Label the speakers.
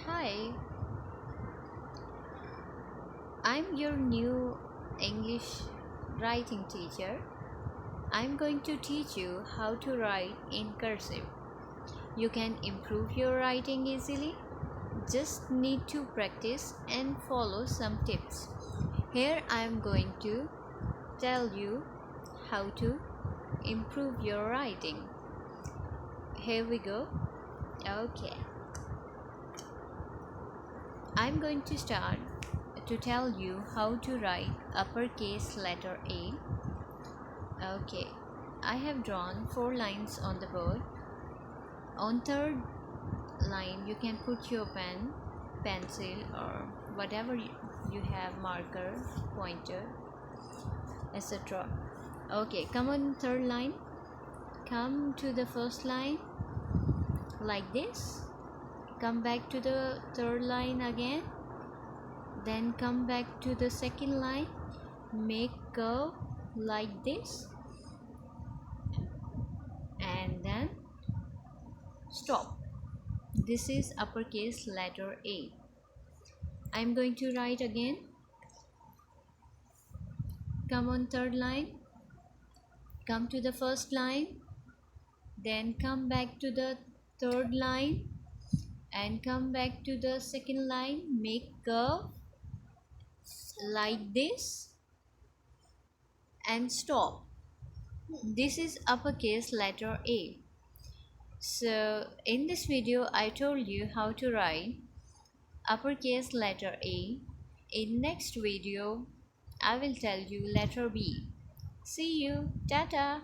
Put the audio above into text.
Speaker 1: Hi, I'm your new English writing teacher. I'm going to teach you how to write in cursive. You can improve your writing easily. Just need to practice and follow some tips. Here I'm going to tell you how to improve your writing. Here we go. Okay. I'm going to start to tell you how to write uppercase letter A. Okay, I have drawn 4 lines on the board. On third line, you can put your pen, pencil, or whatever you have, marker, pointer, etc. Okay, come on third line. Come to the first line like this. Come back to the third line again. Then come back to the second line. Make curve like this, and then stop. This is uppercase letter A. I'm going to write again. Come on third line. Come to the first line. Then come back to the third line and come back to the second line. Make curve like this and stop. This is uppercase letter A. So in this video I told you how to write uppercase letter A. In next video I will tell you letter B. See you. Tata.